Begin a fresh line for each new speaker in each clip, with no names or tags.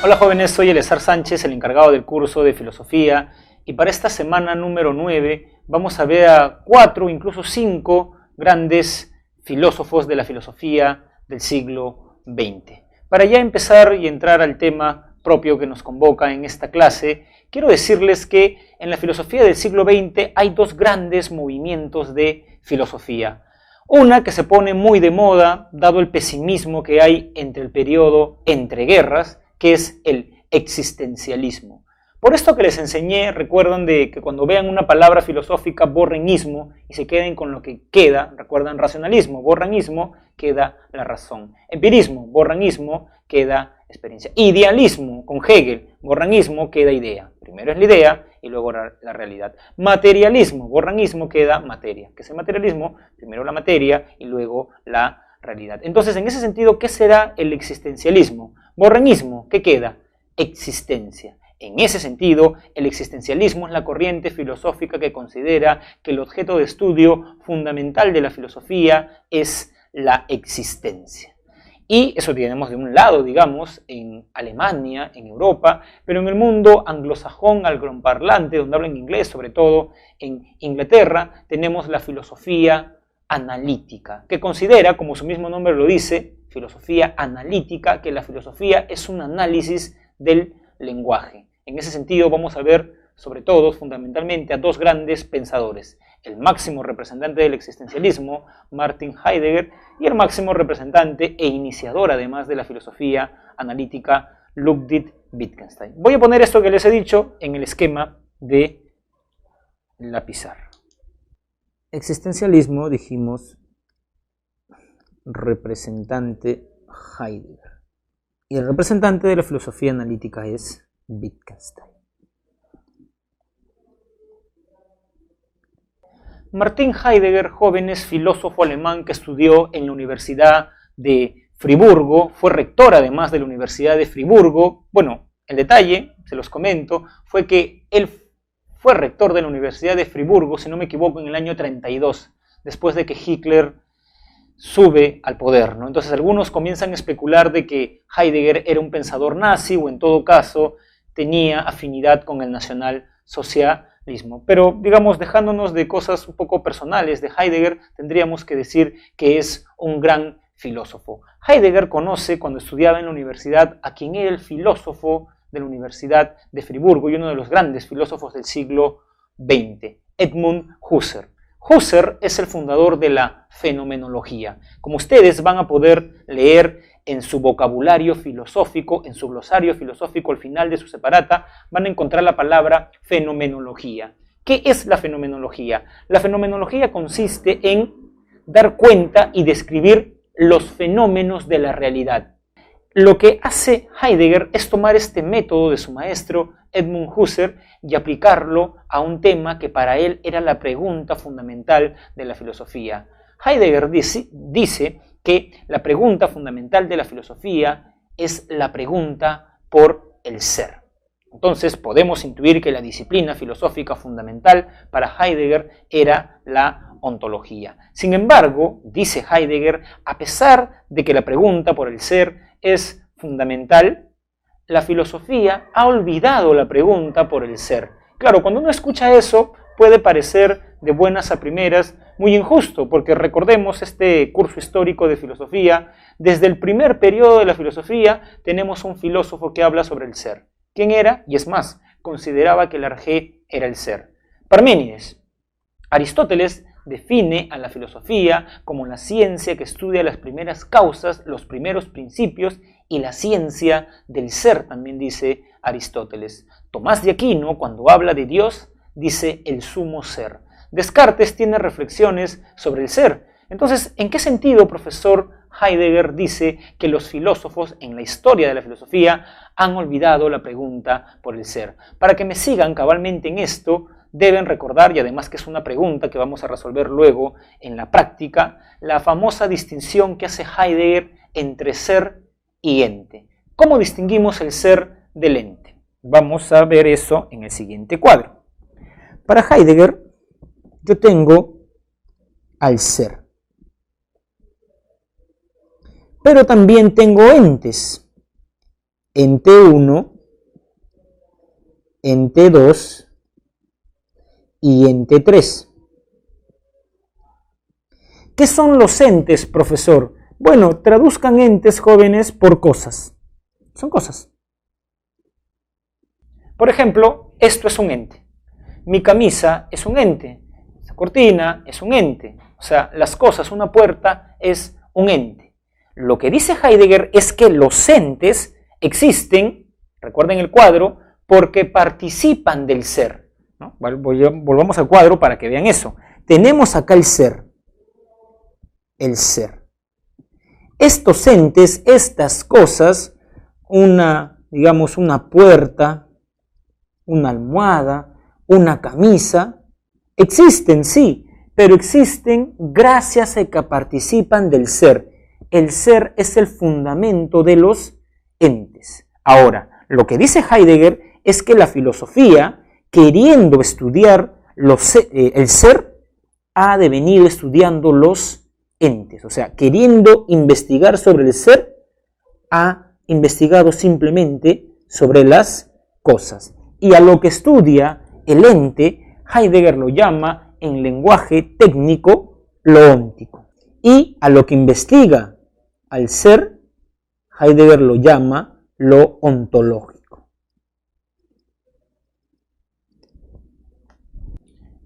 Hola jóvenes, soy Eleazar Sánchez, el encargado del curso de filosofía, y para esta semana número 9 vamos a ver a 4, incluso 5 grandes filósofos de la filosofía del siglo XX. Para ya empezar y entrar al tema propio que nos convoca en esta clase, quiero decirles que en la filosofía del siglo XX hay dos grandes movimientos de filosofía. Una que se pone muy de moda, dado el pesimismo que hay entre el periodo entre guerras, que es el existencialismo. Por esto que les enseñé, recuerdan de que cuando vean una palabra filosófica borren ismo y se queden con lo que queda, recuerdan racionalismo, borran ismo, queda la razón. Empirismo, borran ismo, queda experiencia. Idealismo, con Hegel, borran ismo, queda idea. Primero es la idea y luego la realidad. Materialismo, borran ismo, queda materia. ¿Qué es el materialismo? Primero la materia y luego la realidad. Entonces, en ese sentido, ¿qué será el existencialismo? Borranismo, ¿qué queda? Existencia. En ese sentido, el existencialismo es la corriente filosófica que considera que el objeto de estudio fundamental de la filosofía es la existencia. Y eso tenemos de un lado, digamos, en Alemania, en Europa, pero en el mundo anglosajón, angloparlante, donde hablan inglés, sobre todo en Inglaterra, tenemos la filosofía analítica, que considera, como su mismo nombre lo dice, filosofía analítica, que la filosofía es un análisis del lenguaje. En ese sentido vamos a ver, sobre todo, fundamentalmente, a dos grandes pensadores, el máximo representante del existencialismo, Martin Heidegger, y el máximo representante e iniciador, además, de la filosofía analítica, Ludwig Wittgenstein. Voy a poner esto que les he dicho en el esquema de la pizarra. Existencialismo, dijimos, representante Heidegger. Y el representante de la filosofía analítica es Wittgenstein. Martin Heidegger, joven, es filósofo alemán que estudió en la Universidad de Friburgo, fue rector además de la Universidad de Friburgo. Bueno, el detalle, se los comento, fue que él fue rector de la Universidad de Friburgo, si no me equivoco, en el año 32, después de que Hitler sube al poder, ¿no? Entonces algunos comienzan a especular de que Heidegger era un pensador nazi o en todo caso tenía afinidad con el nacionalsocialismo. Pero digamos, dejándonos de cosas un poco personales de Heidegger, tendríamos que decir que es un gran filósofo. Heidegger conoce cuando estudiaba en la universidad a quien era el filósofo de la Universidad de Friburgo y uno de los grandes filósofos del siglo XX, Edmund Husserl. Husserl es el fundador de la fenomenología. Como ustedes van a poder leer en su vocabulario filosófico, en su glosario filosófico al final de su separata, van a encontrar la palabra fenomenología. ¿Qué es la fenomenología? La fenomenología consiste en dar cuenta y describir los fenómenos de la realidad. Lo que hace Heidegger es tomar este método de su maestro Edmund Husserl y aplicarlo a un tema que para él era la pregunta fundamental de la filosofía. Heidegger dice que la pregunta fundamental de la filosofía es la pregunta por el ser. Entonces podemos intuir que la disciplina filosófica fundamental para Heidegger era la ontología. Sin embargo, dice Heidegger, a pesar de que la pregunta por el ser es fundamental, la filosofía ha olvidado la pregunta por el ser. Claro, cuando uno escucha eso, puede parecer de buenas a primeras muy injusto, porque recordemos este curso histórico de filosofía, desde el primer periodo de la filosofía tenemos un filósofo que habla sobre el ser. ¿Quién era? Y es más, consideraba que el arjé era el ser. Parménides. Aristóteles define a la filosofía como la ciencia que estudia las primeras causas, los primeros principios y la ciencia del ser, también dice Aristóteles. Tomás de Aquino, cuando habla de Dios, dice el sumo ser. Descartes tiene reflexiones sobre el ser. Entonces, ¿en qué sentido, profesor Heidegger dice que los filósofos en la historia de la filosofía han olvidado la pregunta por el ser? Para que me sigan cabalmente en esto, deben recordar, y además que es una pregunta que vamos a resolver luego en la práctica, la famosa distinción que hace Heidegger entre ser y ente. ¿Cómo distinguimos el ser del ente? Vamos a ver eso en el siguiente cuadro. Para Heidegger, yo tengo al ser. Pero también tengo entes. en T1, en T2 y en T3. ¿Qué son los entes, profesor? Bueno, traduzcan entes, jóvenes, por cosas. Son cosas. Por ejemplo, esto es un ente. Mi camisa es un ente. Esta cortina es un ente. O sea, las cosas, una puerta es un ente. Lo que dice Heidegger es que los entes existen, recuerden el cuadro, porque participan del ser, ¿no? Volvamos al cuadro para que vean eso. Tenemos acá el ser. El ser. Estos entes, estas cosas, digamos, una puerta, una almohada, una camisa, existen, sí, pero existen gracias a que participan del ser. El ser es el fundamento de los entes. Ahora, lo que dice Heidegger es que la filosofía, queriendo estudiar el ser, ha devenido estudiando los entes. O sea, queriendo investigar sobre el ser, ha investigado simplemente sobre las cosas. Y a lo que estudia el ente, Heidegger lo llama en lenguaje técnico lo óntico. Y a lo que investiga al ser, Heidegger lo llama lo ontológico.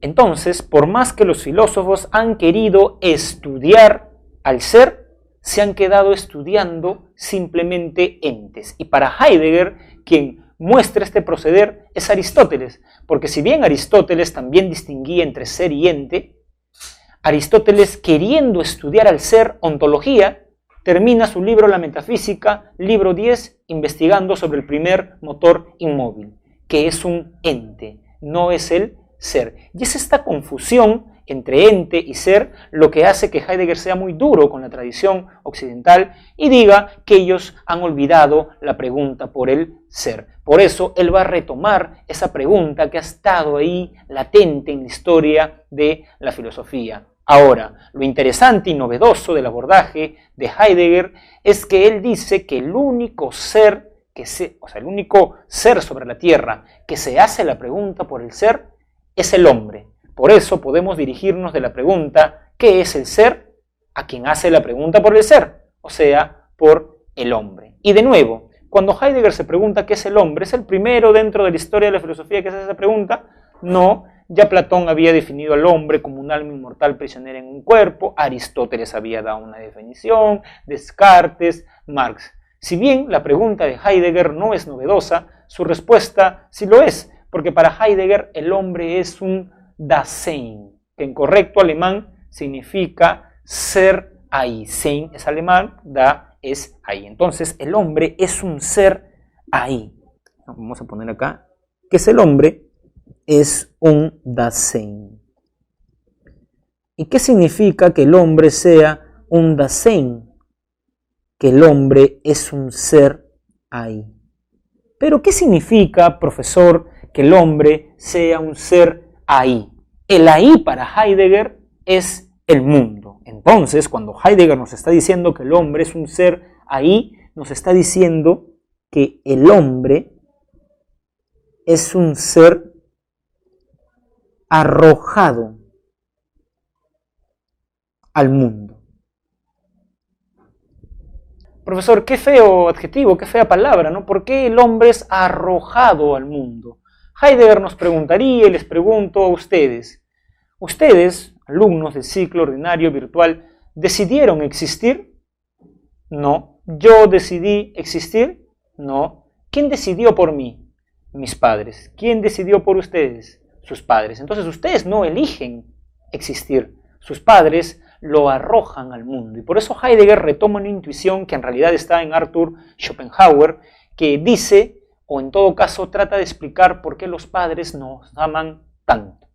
Entonces, por más que los filósofos han querido estudiar al ser, se han quedado estudiando simplemente entes. Y para Heidegger, quien muestra este proceder es Aristóteles, porque si bien Aristóteles también distinguía entre ser y ente, Aristóteles, queriendo estudiar al ser, ontología, termina su libro La Metafísica, libro 10, investigando sobre el primer motor inmóvil, que es un ente, no es el ser. Y es esta confusión entre ente y ser lo que hace que Heidegger sea muy duro con la tradición occidental y diga que ellos han olvidado la pregunta por el ser. Por eso él va a retomar esa pregunta que ha estado ahí latente en la historia de la filosofía. Ahora, lo interesante y novedoso del abordaje de Heidegger es que él dice que el único ser el único ser sobre la Tierra que se hace la pregunta por el ser es el hombre. Por eso podemos dirigirnos de la pregunta ¿qué es el ser? A quien hace la pregunta por el ser, o sea, por el hombre. Y de nuevo, cuando Heidegger se pregunta ¿qué es el hombre? ¿Es el primero dentro de la historia de la filosofía que hace esa pregunta? No, ya Platón había definido al hombre como un alma inmortal prisionera en un cuerpo, Aristóteles había dado una definición, Descartes, Marx. Si bien la pregunta de Heidegger no es novedosa, su respuesta sí lo es, porque para Heidegger el hombre es un Dasein, que en correcto alemán significa ser ahí. Sein es alemán, da es ahí. Entonces el hombre es un ser ahí. Vamos a poner acá que es el hombre, es un Dasein. ¿Y qué significa que el hombre sea un Dasein? Que el hombre es un ser ahí. Pero ¿qué significa, profesor, que el hombre sea un ser ahí? El ahí para Heidegger es el mundo. Entonces, cuando Heidegger nos está diciendo que el hombre es un ser ahí, nos está diciendo que el hombre es un ser arrojado al mundo. Profesor, qué feo adjetivo, qué fea palabra, ¿no? ¿Por qué el hombre es arrojado al mundo? Heidegger nos preguntaría y les pregunto a ustedes. ¿Ustedes, alumnos del ciclo ordinario virtual, decidieron existir? No. ¿Yo decidí existir? No. ¿Quién decidió por mí? Mis padres. ¿Quién decidió por ustedes? Sus padres. Entonces ustedes no eligen existir. Sus padres lo arrojan al mundo. Y por eso Heidegger retoma una intuición que en realidad está en Arthur Schopenhauer, que dice, o en todo caso trata de explicar por qué los padres nos aman tanto.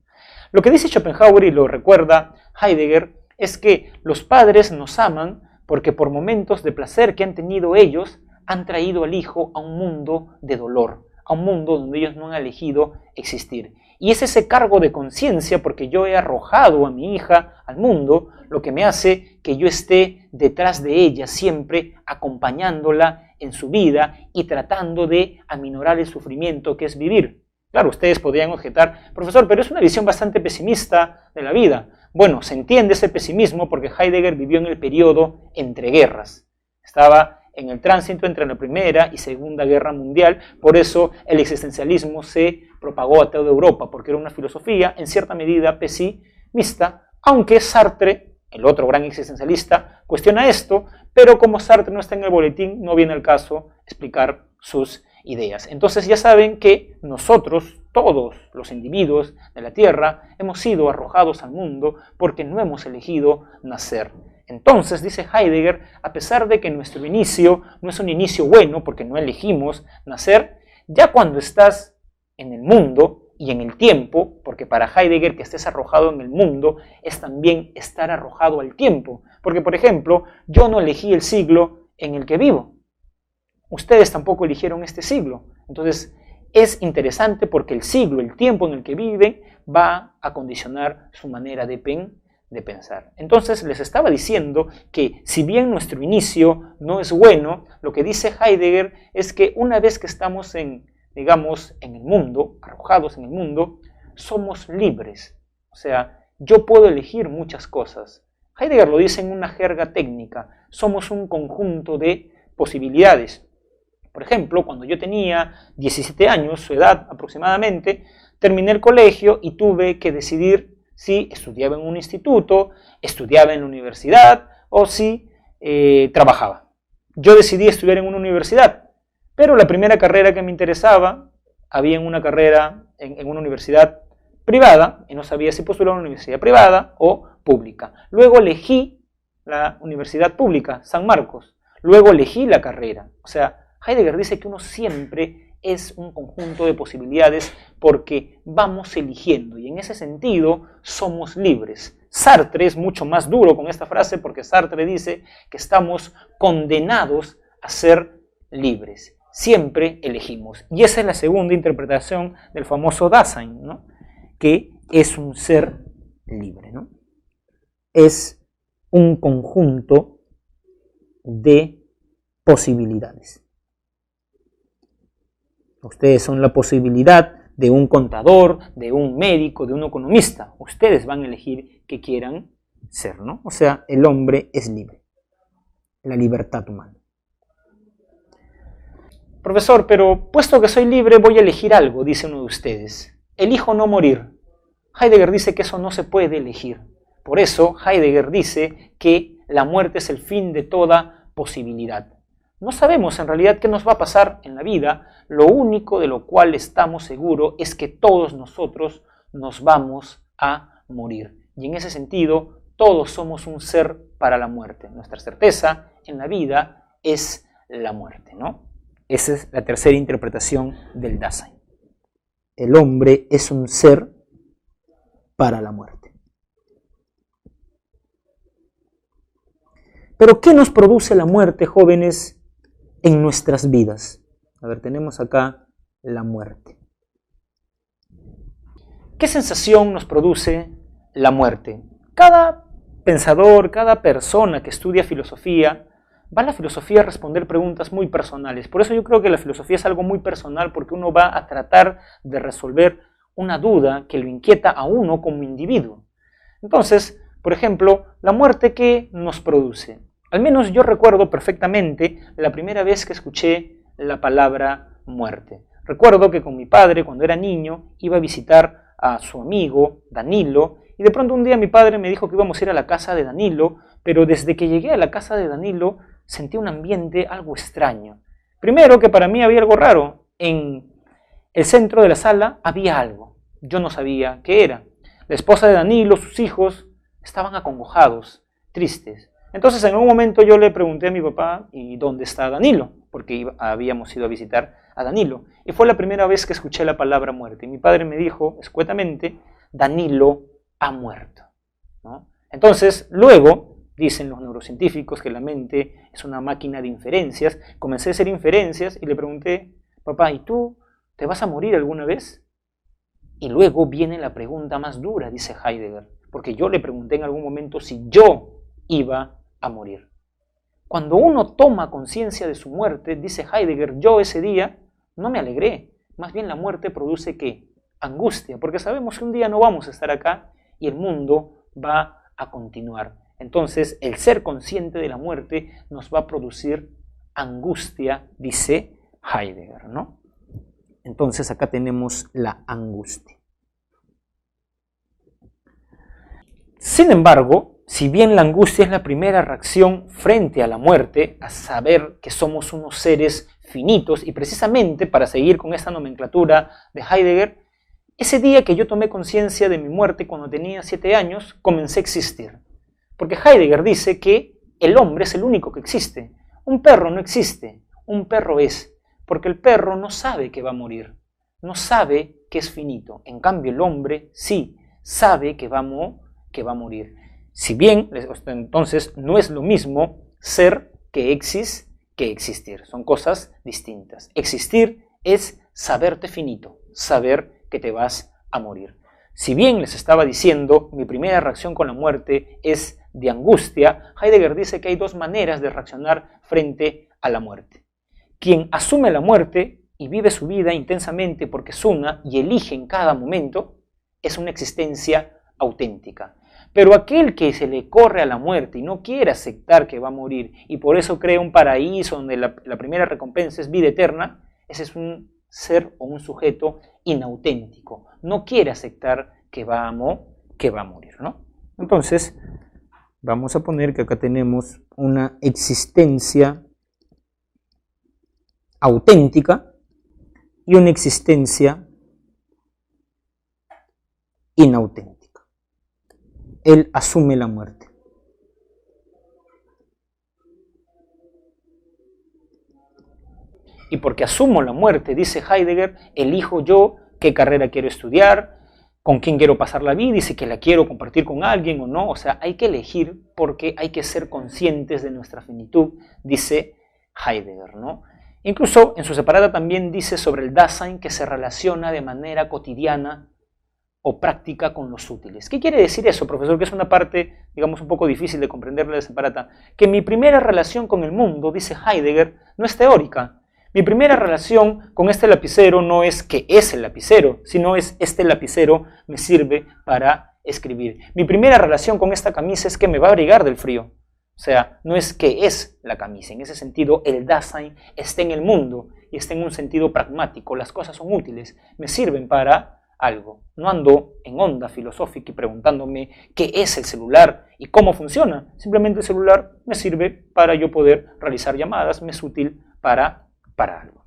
Lo que dice Schopenhauer, y lo recuerda Heidegger, es que los padres nos aman porque por momentos de placer que han tenido ellos, han traído al hijo a un mundo de dolor, a un mundo donde ellos no han elegido existir. Y es ese cargo de conciencia, porque yo he arrojado a mi hija al mundo, lo que me hace que yo esté detrás de ella siempre, acompañándola en su vida y tratando de aminorar el sufrimiento que es vivir. Claro, ustedes podrían objetar, profesor, pero es una visión bastante pesimista de la vida. Bueno, se entiende ese pesimismo porque Heidegger vivió en el periodo entre guerras. Estaba en el tránsito entre la Primera y Segunda Guerra Mundial, por eso el existencialismo se propagó a toda Europa, porque era una filosofía en cierta medida pesimista, aunque Sartre, el otro gran existencialista, cuestiona esto, pero como Sartre no está en el boletín, no viene al caso explicar sus ideas. Entonces ya saben que nosotros, todos los individuos de la Tierra, hemos sido arrojados al mundo porque no hemos elegido nacer. Entonces, dice Heidegger, a pesar de que nuestro inicio no es un inicio bueno porque no elegimos nacer, ya cuando estás en el mundo y en el tiempo, porque para Heidegger que estés arrojado en el mundo es también estar arrojado al tiempo, porque por ejemplo, yo no elegí el siglo en el que vivo, ustedes tampoco eligieron este siglo, entonces es interesante porque el siglo, el tiempo en el que viven, va a condicionar su manera de pensar. Entonces les estaba diciendo que si bien nuestro inicio no es bueno, lo que dice Heidegger es que una vez que estamos digamos, en el mundo, arrojados en el mundo, somos libres. O sea, yo puedo elegir muchas cosas. Heidegger lo dice en una jerga técnica, somos un conjunto de posibilidades. Por ejemplo, cuando yo tenía 17 años, su edad aproximadamente, terminé el colegio y tuve que decidir si estudiaba en un instituto, estudiaba en la universidad o si trabajaba. Yo decidí estudiar en una universidad, pero la primera carrera que me interesaba, había en una carrera en una universidad privada y no sabía si postular a una universidad privada o pública. Luego elegí la universidad pública, San Marcos. Luego elegí la carrera. O sea, Heidegger dice que uno siempre es un conjunto de posibilidades porque vamos eligiendo y en ese sentido somos libres. Sartre es mucho más duro con esta frase porque Sartre dice que estamos condenados a ser libres. Siempre elegimos. Y esa es la segunda interpretación del famoso Dasein, ¿no? Que es un ser libre, ¿no? Es un conjunto de posibilidades. Ustedes son la posibilidad de un contador, de un médico, de un economista. Ustedes van a elegir qué quieran ser, ¿no? O sea, el hombre es libre. La libertad humana. Profesor, pero puesto que soy libre voy a elegir algo, dice uno de ustedes. Elijo no morir. Heidegger dice que eso no se puede elegir. Por eso Heidegger dice que la muerte es el fin de toda posibilidad. No sabemos en realidad qué nos va a pasar en la vida, lo único de lo cual estamos seguros es que todos nosotros nos vamos a morir. Y en ese sentido, todos somos un ser para la muerte. Nuestra certeza en la vida es la muerte, ¿no? Esa es la tercera interpretación del Dasein. El hombre es un ser para la muerte. Pero ¿qué nos produce la muerte, jóvenes, en nuestras vidas? A ver, tenemos acá la muerte. ¿Qué sensación nos produce la muerte? Cada pensador, cada persona que estudia filosofía, va a la filosofía a responder preguntas muy personales. Por eso yo creo que la filosofía es algo muy personal, porque uno va a tratar de resolver una duda que lo inquieta a uno como individuo. Entonces, por ejemplo, la muerte, ¿qué nos produce? Al menos yo recuerdo perfectamente la primera vez que escuché la palabra muerte. Recuerdo que con mi padre, cuando era niño, iba a visitar a su amigo Danilo, y de pronto un día mi padre me dijo que íbamos a ir a la casa de Danilo, pero desde que llegué a la casa de Danilo sentí un ambiente algo extraño. Primero, que para mí había algo raro. En el centro de la sala había algo. Yo no sabía qué era. La esposa de Danilo, sus hijos, estaban acongojados, tristes. Entonces en un momento yo le pregunté a mi papá, ¿y dónde está Danilo? Porque habíamos ido a visitar a Danilo. Y fue la primera vez que escuché la palabra muerte. Y mi padre me dijo, escuetamente, Danilo ha muerto, ¿no? Entonces, luego, dicen los neurocientíficos que la mente es una máquina de inferencias. Comencé a hacer inferencias y le pregunté, papá, ¿y tú te vas a morir alguna vez? Y luego viene la pregunta más dura, dice Heidegger, porque yo le pregunté en algún momento si yo iba a morir. Cuando uno toma conciencia de su muerte, dice Heidegger, yo ese día no me alegré. Más bien la muerte produce ¿qué? Angustia, porque sabemos que un día no vamos a estar acá y el mundo va a continuar. Entonces, el ser consciente de la muerte nos va a producir angustia, dice Heidegger, ¿no? Entonces, acá tenemos la angustia. Sin embargo, si bien la angustia es la primera reacción frente a la muerte, a saber que somos unos seres finitos, y precisamente para seguir con esta nomenclatura de Heidegger, ese día que yo tomé conciencia de mi muerte cuando tenía 7 años, comencé a existir. Porque Heidegger dice que el hombre es el único que existe. Un perro no existe, un perro es, porque el perro no sabe que va a morir, no sabe que es finito. En cambio el hombre sí sabe que va a morir. Si bien, entonces, no es lo mismo ser que existir. Son cosas distintas. Existir es saberte finito, saber que te vas a morir. Si bien les estaba diciendo, mi primera reacción con la muerte es de angustia, Heidegger dice que hay 2 maneras de reaccionar frente a la muerte. Quien asume la muerte y vive su vida intensamente porque es una y elige en cada momento, es una existencia auténtica. Pero aquel que se le corre a la muerte y no quiere aceptar que va a morir y por eso crea un paraíso donde la primera recompensa es vida eterna, ese es un ser o un sujeto inauténtico. No quiere aceptar que va a morir, ¿no? Entonces, vamos a poner que acá tenemos una existencia auténtica y una existencia inauténtica. Él asume la muerte. Y porque asumo la muerte, dice Heidegger, elijo yo qué carrera quiero estudiar, con quién quiero pasar la vida y si que la quiero compartir con alguien o no. O sea, hay que elegir porque hay que ser conscientes de nuestra finitud, dice Heidegger, ¿no? Incluso en su separata también dice sobre el Dasein que se relaciona de manera cotidiana o práctica con los útiles. ¿Qué quiere decir eso, profesor? Que es una parte, digamos, un poco difícil de comprender de separata. Que mi primera relación con el mundo, dice Heidegger, no es teórica. Mi primera relación con este lapicero no es que es el lapicero, sino es este lapicero me sirve para escribir. Mi primera relación con esta camisa es que me va a abrigar del frío. O sea, no es que es la camisa. En ese sentido, el Dasein está en el mundo y está en un sentido pragmático. Las cosas son útiles, me sirven para algo. No ando en onda filosófica y preguntándome qué es el celular y cómo funciona. Simplemente el celular me sirve para yo poder realizar llamadas, me es útil para algo.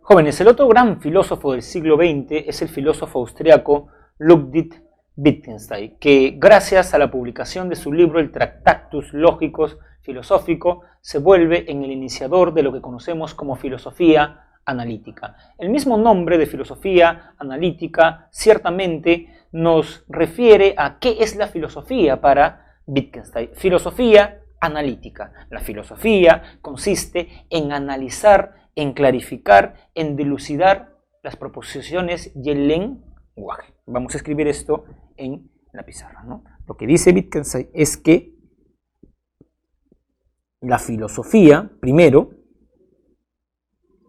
Jóvenes, el otro gran filósofo del siglo XX es el filósofo austriaco Ludwig Wittgenstein, que gracias a la publicación de su libro El Tractatus Logicus Philosophico se vuelve en el iniciador de lo que conocemos como filosofía analítica. El mismo nombre de filosofía analítica ciertamente nos refiere a qué es la filosofía para Wittgenstein. Filosofía analítica. La filosofía consiste en analizar, en clarificar, en dilucidar las proposiciones y el lenguaje. Vamos a escribir esto en la pizarra, ¿no? Lo que dice Wittgenstein es que la filosofía, primero,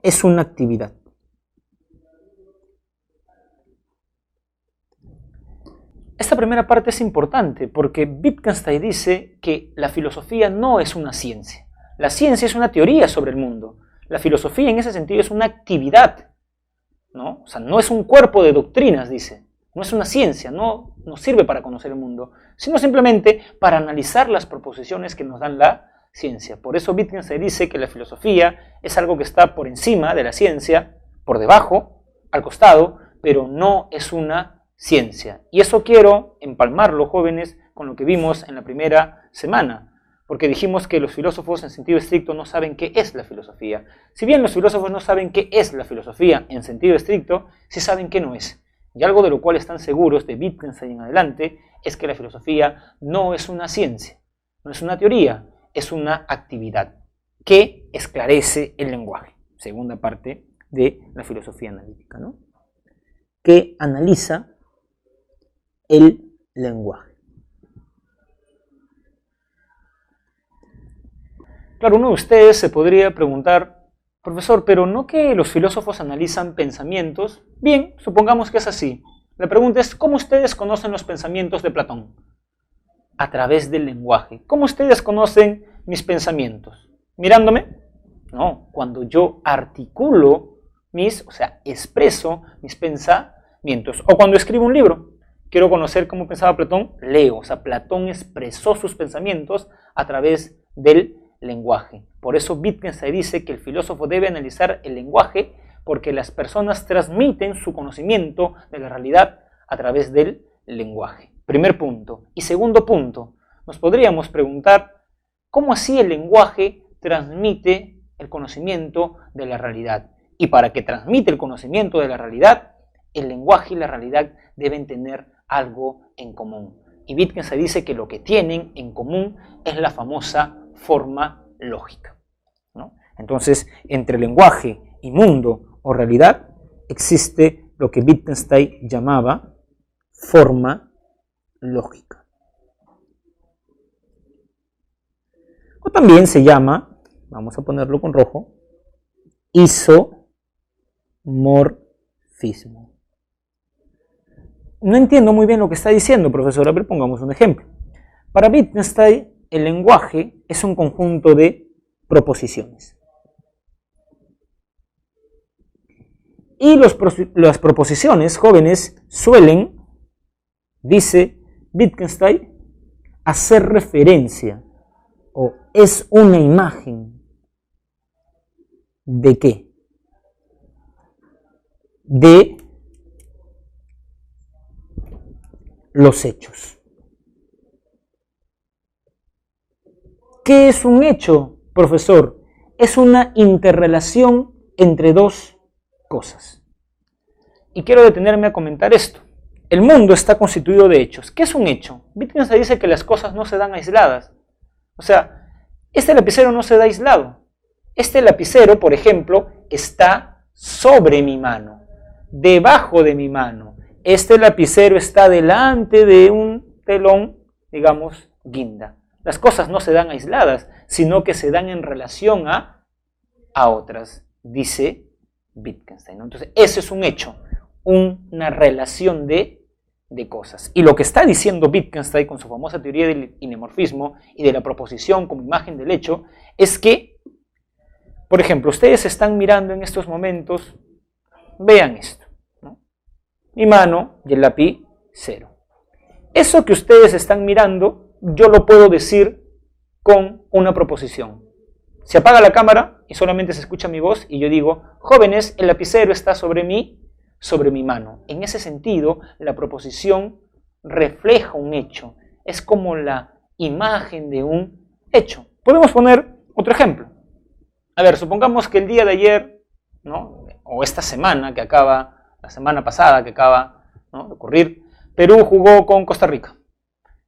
es una actividad. Esta primera parte es importante porque Wittgenstein dice que la filosofía no es una ciencia. La ciencia es una teoría sobre el mundo. La filosofía en ese sentido es una actividad, ¿no? O sea, no es un cuerpo de doctrinas, dice. No es una ciencia, no nos sirve para conocer el mundo, sino simplemente para analizar las proposiciones que nos dan la ciencia. Por eso Wittgenstein dice que la filosofía es algo que está por encima de la ciencia, por debajo, al costado, pero no es una ciencia. Y eso quiero empalmarlo, jóvenes, con lo que vimos en la primera semana, porque dijimos que los filósofos en sentido estricto no saben qué es la filosofía. Si bien los filósofos no saben qué es la filosofía en sentido estricto, sí saben qué no es. Y algo de lo cual están seguros de Wittgenstein en adelante es que la filosofía no es una ciencia, no es una teoría, es una actividad que esclarece el lenguaje. Segunda parte de la filosofía analítica, ¿no? Que analiza el lenguaje. Claro, uno de ustedes se podría preguntar, profesor, pero ¿no que los filósofos analizan pensamientos? Bien, supongamos que es así. La pregunta es, ¿cómo ustedes conocen los pensamientos de Platón? A través del lenguaje. ¿Cómo ustedes conocen mis pensamientos? ¿Mirándome? No, cuando yo articulo o sea, expreso mis pensamientos. O cuando escribo un libro. Quiero conocer cómo pensaba Platón, leo. O sea, Platón expresó sus pensamientos a través del lenguaje. Por eso Wittgenstein dice que el filósofo debe analizar el lenguaje porque las personas transmiten su conocimiento de la realidad a través del lenguaje. Primer punto. Y segundo punto, nos podríamos preguntar cómo así el lenguaje transmite el conocimiento de la realidad. Y para que transmite el conocimiento de la realidad, el lenguaje y la realidad deben tener algo en común. Y Wittgenstein dice que lo que tienen en común es la famosa forma lógica, ¿no? Entonces, entre lenguaje y mundo o realidad existe lo que Wittgenstein llamaba forma lógica. O también se llama, vamos a ponerlo con rojo, isomorfismo. No entiendo muy bien lo que está diciendo, profesor. A ver, pongamos un ejemplo. Para Wittgenstein, el lenguaje es un conjunto de proposiciones. Y las proposiciones, jóvenes, suelen, dice Wittgenstein, hacer referencia o es una imagen ¿de qué? De los hechos. ¿Qué es un hecho, profesor? Es una interrelación entre dos cosas. Y quiero detenerme a comentar esto. El mundo está constituido de hechos. ¿Qué es un hecho? Wittgenstein dice que las cosas no se dan aisladas. O sea, este lapicero no se da aislado. Este lapicero, por ejemplo, está sobre mi mano, debajo de mi mano. Este lapicero está delante de un telón, digamos, guinda. Las cosas no se dan aisladas, sino que se dan en relación a otras, dice Wittgenstein, ¿no? Entonces, ese es un hecho, una relación de cosas. Y lo que está diciendo Wittgenstein con su famosa teoría del inemorfismo y de la proposición como imagen del hecho, es que, por ejemplo, ustedes están mirando en estos momentos, vean esto, ¿no? Mi mano y el lapicero. Eso que ustedes están mirando, yo lo puedo decir con una proposición. Se apaga la cámara y solamente se escucha mi voz y yo digo, jóvenes, el lapicero está sobre mi mano. En ese sentido, la proposición refleja un hecho. Es como la imagen de un hecho. Podemos poner otro ejemplo. A ver, supongamos que el día de ayer, ¿no? O esta semana que acaba, la semana pasada que acaba, ¿no?, de ocurrir, Perú jugó con Costa Rica.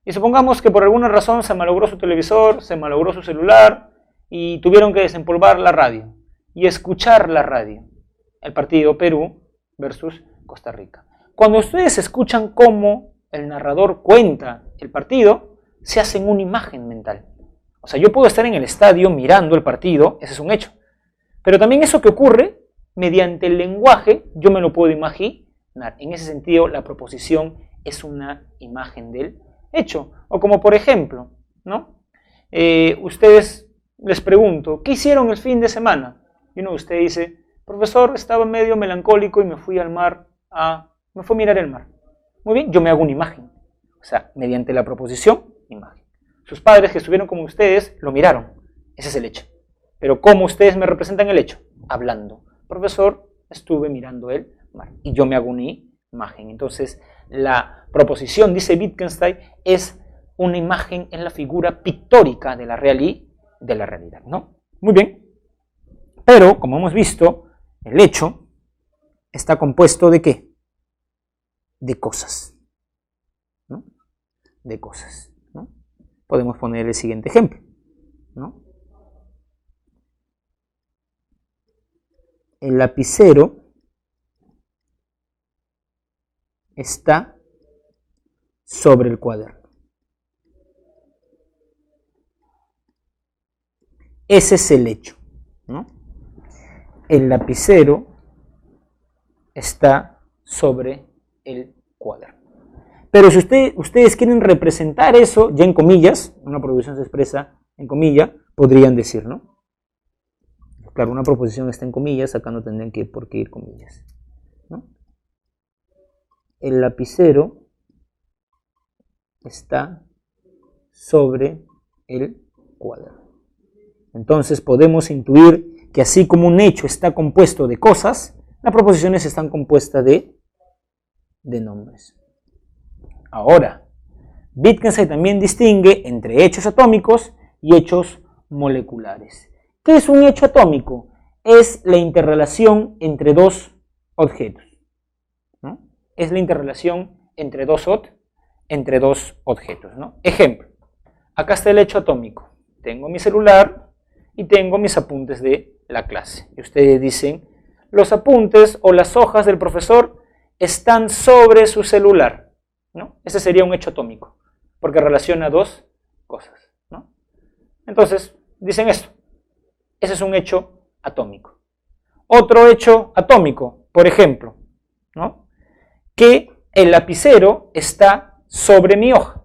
Y supongamos que por alguna razón se malogró su televisor, se malogró su celular y tuvieron que desempolvar la radio y escuchar la radio. El partido Perú versus Costa Rica. Cuando ustedes escuchan cómo el narrador cuenta el partido, se hacen una imagen mental. O sea, yo puedo estar en el estadio mirando el partido, ese es un hecho. Pero también eso que ocurre, mediante el lenguaje, yo me lo puedo imaginar. En ese sentido, la proposición es una imagen del hecho. O como por ejemplo, ¿no? Ustedes les pregunto, ¿qué hicieron el fin de semana? Y uno de ustedes dice, profesor, estaba medio melancólico y me fui al mar, me fui a mirar el mar. Muy bien, yo me hago una imagen. O sea, mediante la proposición, imagen. Sus padres que estuvieron como ustedes lo miraron. Ese es el hecho. Pero ¿cómo ustedes me representan el hecho? Hablando. Profesor, estuve mirando el mar. Y yo me hago una imagen. Entonces, la proposición, dice Wittgenstein, es una imagen en la figura pictórica de la realidad, ¿no? Muy bien. Pero, como hemos visto, el hecho está compuesto ¿de qué? De cosas, ¿no? De cosas, ¿no? Podemos poner el siguiente ejemplo, ¿no? El lapicero está sobre el cuaderno. ese es el hecho, ¿no? El lapicero está sobre el cuaderno. Pero si ustedes quieren representar eso, ya en comillas, una proposición se expresa en comilla, podrían decir, ¿no? Claro, una proposición está en comillas, acá no tendrían por qué ir comillas, ¿no? El lapicero está sobre el cuaderno. Entonces podemos intuir que así como un hecho está compuesto de cosas, las proposiciones están compuestas de nombres. Ahora, Wittgenstein también distingue entre hechos atómicos y hechos moleculares. ¿Qué es un hecho atómico? Es la interrelación entre dos objetos, ¿no? Es la interrelación entre dos objetos, ¿no? Ejemplo, acá está el hecho atómico. Tengo mi celular y tengo mis apuntes de la clase. Y ustedes dicen, los apuntes o las hojas del profesor están sobre su celular, ¿no? Ese sería un hecho atómico, porque relaciona dos cosas, ¿no? Entonces, dicen esto. Ese es un hecho atómico. Otro hecho atómico, por ejemplo, ¿no? Que el lapicero está sobre mi hoja,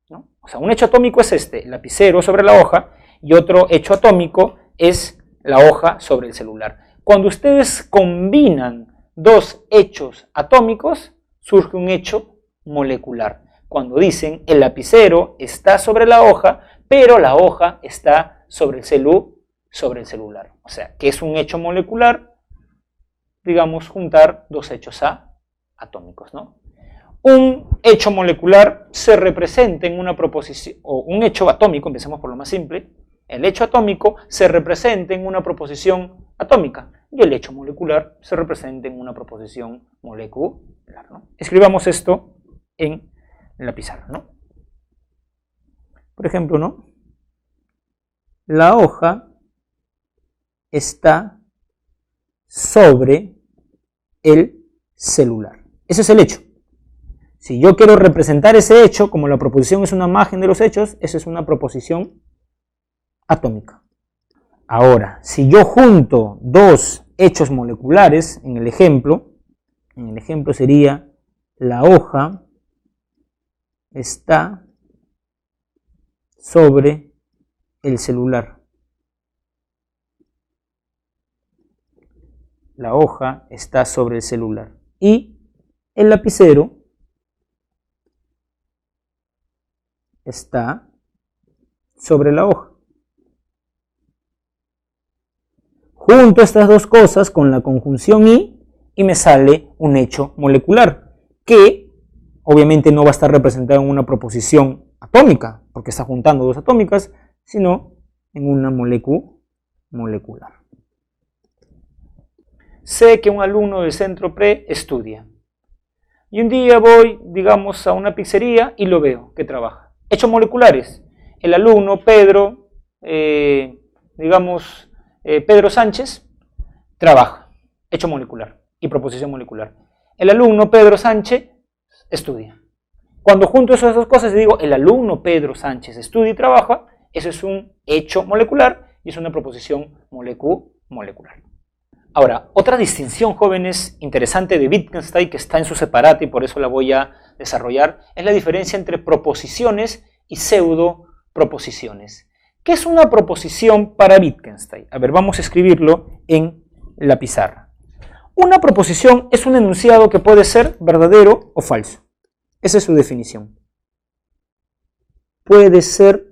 ¿no? O sea, un hecho atómico es este, el lapicero sobre la hoja, y otro hecho atómico es la hoja sobre el celular. Cuando ustedes combinan dos hechos atómicos, surge un hecho molecular. Cuando dicen el lapicero está sobre la hoja, pero la hoja está sobre el celular. O sea, que es un hecho molecular, digamos, juntar dos hechos atómicos, ¿no? Un hecho molecular se representa en una proposición, o un hecho atómico, empecemos por lo más simple, el hecho atómico se representa en una proposición atómica y el hecho molecular se representa en una proposición molecular, ¿no? Escribamos esto en la pizarra, ¿no? Por ejemplo, ¿no? La hoja está sobre el celular. Ese es el hecho. Si yo quiero representar ese hecho, como la proposición es una imagen de los hechos, esa es una proposición atómica. Ahora, si yo junto dos hechos moleculares, en el ejemplo sería la hoja está sobre el celular. La hoja está sobre el celular. Y el lapicero está sobre la hoja. Junto estas dos cosas con la conjunción y me sale un hecho molecular, que obviamente no va a estar representado en una proposición atómica, porque está juntando dos atómicas, sino en una molecular. Sé que un alumno del centro pre estudia. Y un día voy, digamos, a una pizzería y lo veo que trabaja. Hechos moleculares. El alumno Pedro, Pedro Sánchez, trabaja. Hecho molecular y proposición molecular. El alumno Pedro Sánchez estudia. Cuando junto esas dos cosas y digo el alumno Pedro Sánchez estudia y trabaja, eso es un hecho molecular y es una proposición molecular. Ahora, otra distinción, jóvenes, interesante de Wittgenstein, que está en su separata y por eso la voy a desarrollar, es la diferencia entre proposiciones y pseudoproposiciones. ¿Qué es una proposición para Wittgenstein? A ver, vamos a escribirlo en la pizarra. Una proposición es un enunciado que puede ser verdadero o falso. Esa es su definición. Puede ser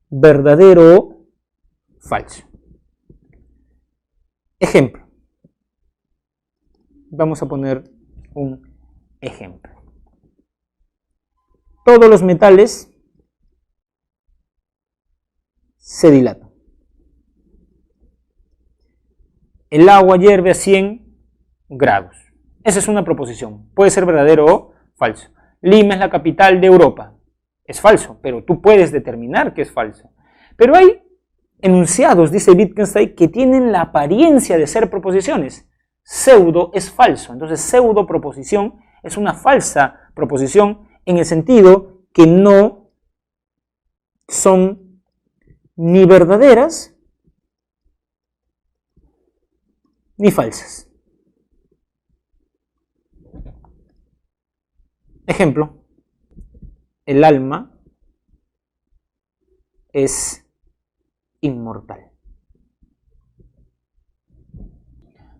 verdadero o falso. Ejemplo. Vamos a poner un ejemplo. Todos los metales se dilatan. El agua hierve a 100 grados. Esa es una proposición. Puede ser verdadero o falso. Lima es la capital de Europa. Es falso, pero tú puedes determinar que es falso. Pero hay enunciados, dice Wittgenstein, que tienen la apariencia de ser proposiciones. Pseudo es falso. Entonces, pseudo proposición es una falsa proposición en el sentido que no son ni verdaderas ni falsas. Ejemplo, el alma es inmortal.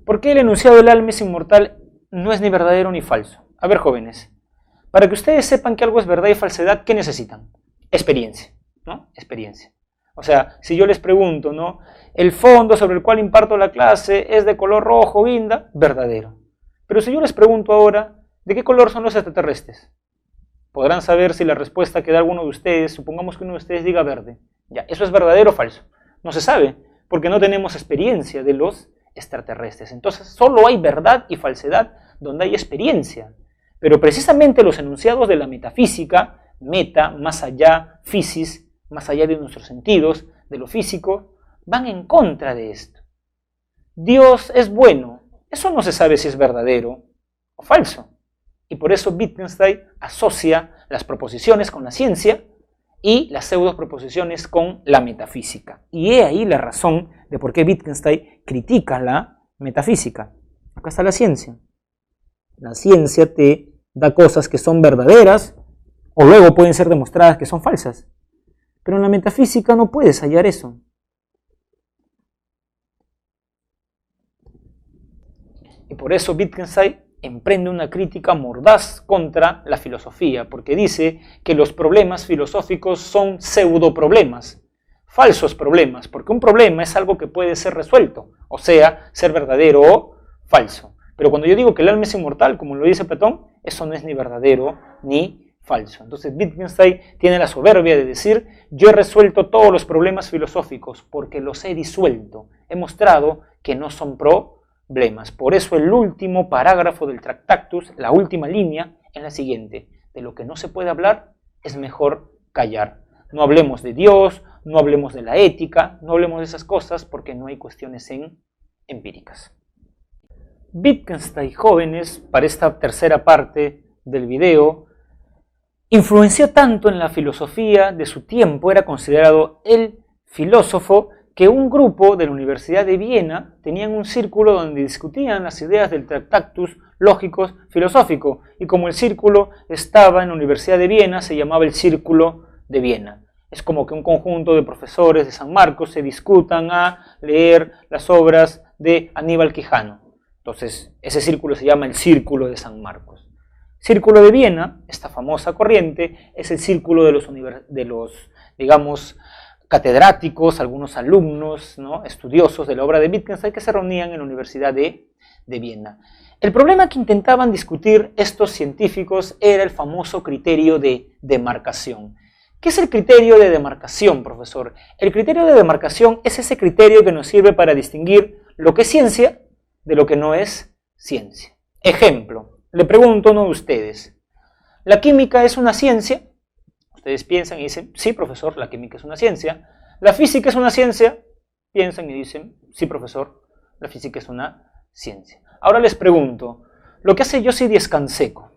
¿Por qué el enunciado del alma es inmortal no es ni verdadero ni falso? A ver, jóvenes, para que ustedes sepan que algo es verdad y falsedad, ¿qué necesitan? Experiencia, ¿no? Experiencia. O sea, si yo les pregunto, ¿no? El fondo sobre el cual imparto la clase es de color rojo, guinda, verdadero. Pero si yo les pregunto ahora, ¿de qué color son los extraterrestres? Podrán saber si la respuesta que da alguno de ustedes, supongamos que uno de ustedes diga verde. Ya, ¿eso es verdadero o falso? No se sabe, porque no tenemos experiencia de los extraterrestres. Entonces, solo hay verdad y falsedad donde hay experiencia. Pero precisamente los enunciados de la metafísica, meta, más allá, physis, más allá de nuestros sentidos, de lo físico, van en contra de esto. Dios es bueno. Eso no se sabe si es verdadero o falso. Y por eso Wittgenstein asocia las proposiciones con la ciencia y las pseudoproposiciones con la metafísica. Y he ahí la razón de por qué Wittgenstein critica la metafísica. Acá está la ciencia. La ciencia te da cosas que son verdaderas o luego pueden ser demostradas que son falsas. Pero en la metafísica no puedes hallar eso. Y por eso Wittgenstein emprende una crítica mordaz contra la filosofía, porque dice que los problemas filosóficos son pseudoproblemas, falsos problemas, porque un problema es algo que puede ser resuelto, o sea, ser verdadero o falso. Pero cuando yo digo que el alma es inmortal, como lo dice Platón, eso no es ni verdadero ni falso. Entonces Wittgenstein tiene la soberbia de decir, yo he resuelto todos los problemas filosóficos porque los he disuelto, he mostrado que no son problemas. Por eso el último parágrafo del Tractatus, la última línea, es la siguiente: de lo que no se puede hablar es mejor callar. No hablemos de Dios, no hablemos de la ética, no hablemos de esas cosas porque no hay cuestiones empíricas. Wittgenstein, jóvenes, para esta tercera parte del video, influenció tanto en la filosofía de su tiempo, era considerado el filósofo, que un grupo de la Universidad de Viena tenían un círculo donde discutían las ideas del Tractatus lógicos filosófico, y como el círculo estaba en la Universidad de Viena, se llamaba el Círculo de Viena. Es como que un conjunto de profesores de San Marcos se discutan a leer las obras de Aníbal Quijano. Entonces, ese círculo se llama el Círculo de San Marcos. Círculo de Viena, esta famosa corriente, es el círculo de los digamos, catedráticos, algunos alumnos, ¿no?, estudiosos de la obra de Wittgenstein que se reunían en la Universidad de Viena. El problema que intentaban discutir estos científicos era el famoso criterio de demarcación. ¿Qué es el criterio de demarcación, profesor? El criterio de demarcación es ese criterio que nos sirve para distinguir lo que es ciencia de lo que no es ciencia. Ejemplo. Le pregunto a uno de ustedes, ¿la química es una ciencia? Ustedes piensan y dicen, sí, profesor, la química es una ciencia. ¿La física es una ciencia? Piensan y dicen, sí, profesor, la física es una ciencia. Ahora les pregunto, lo que hace Joseph Canseco,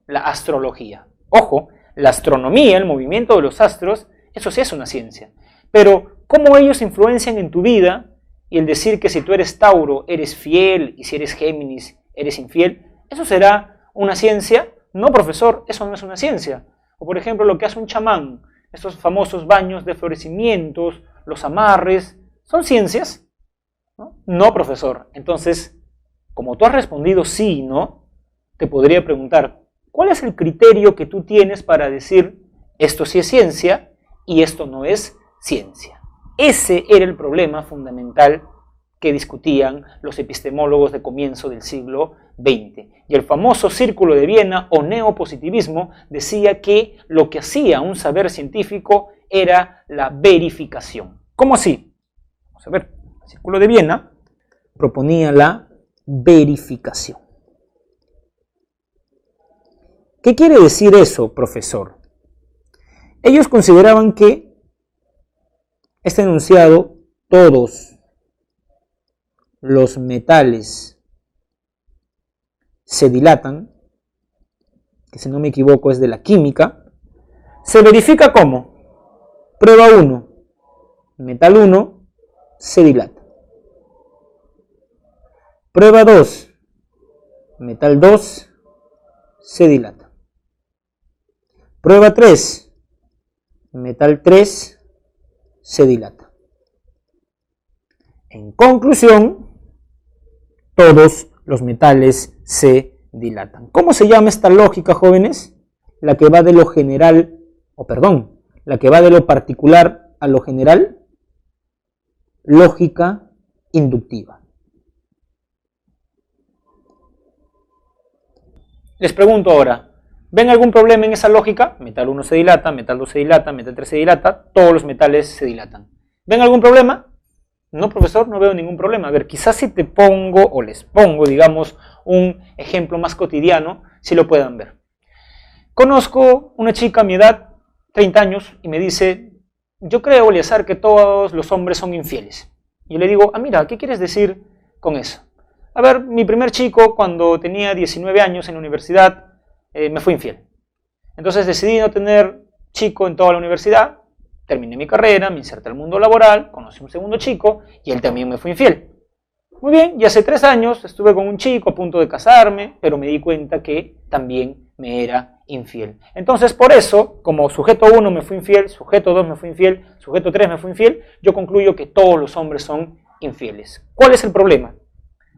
la astrología. Ojo, la astronomía, el movimiento de los astros, eso sí es una ciencia. Pero, ¿cómo ellos influencian en tu vida? Y el decir que si tú eres Tauro, eres fiel, y si eres Géminis, eres infiel, ¿eso será una ciencia? No, profesor, eso no es una ciencia. O por ejemplo, lo que hace un chamán, estos famosos baños de florecimientos, los amarres, ¿son ciencias? No, profesor. Entonces, como tú has respondido sí y no, te podría preguntar, ¿cuál es el criterio que tú tienes para decir esto sí es ciencia y esto no es ciencia? Ese era el problema fundamental que discutían los epistemólogos de comienzo del siglo XX. Y el famoso Círculo de Viena o neopositivismo decía que lo que hacía un saber científico era la verificación. ¿Cómo así? Vamos a ver, el Círculo de Viena proponía la verificación. ¿Qué quiere decir eso, profesor? Ellos consideraban que este enunciado, todos los metales se dilatan, que si no me equivoco es de la química, se verifica ¿cómo? Prueba 1. metal 1 se dilata. Prueba 2, metal 2 se dilata. Prueba 3, metal 3 se dilata. En conclusión, todos los metales se dilatan. ¿Cómo se llama esta lógica, jóvenes? La que va de lo general, la que va de lo particular a lo general. Lógica inductiva. Les pregunto ahora, ¿ven algún problema en esa lógica? Metal 1 se dilata, metal 2 se dilata, metal 3 se dilata, todos los metales se dilatan. ¿Ven algún problema? No, profesor, no veo ningún problema. A ver, quizás si te pongo o les pongo, digamos, un ejemplo más cotidiano, si lo puedan ver. Conozco una chica a mi edad, 30 años, y me dice, yo creo, Eleazar, que todos los hombres son infieles. Y yo le digo, mira, ¿qué quieres decir con eso? A ver, mi primer chico, cuando tenía 19 años en la universidad, me fue infiel. Entonces decidí no tener chico en toda la universidad, terminé mi carrera, me inserté al mundo laboral, conocí un segundo chico y él también me fue infiel. Muy bien, y hace 3 años estuve con un chico a punto de casarme, pero me di cuenta que también me era infiel. Entonces, por eso, como sujeto 1 me fue infiel, sujeto 2 me fue infiel, sujeto 3 me fue infiel, yo concluyo que todos los hombres son infieles. ¿Cuál es el problema?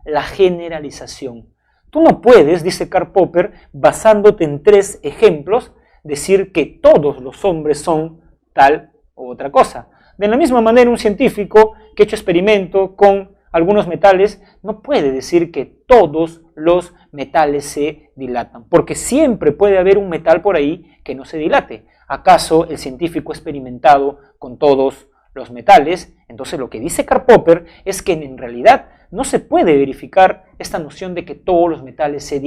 La generalización. Tú no puedes, dice Karl Popper, basándote en 3 ejemplos, decir que todos los hombres son tal o otra cosa. De la misma manera, un científico que ha hecho experimento con algunos metales no puede decir que todos los metales se dilatan, porque siempre puede haber un metal por ahí que no se dilate. ¿Acaso el científico ha experimentado con todos los metales? Entonces lo que dice Karl Popper es que en realidad no se puede verificar esta noción de que todos los metales se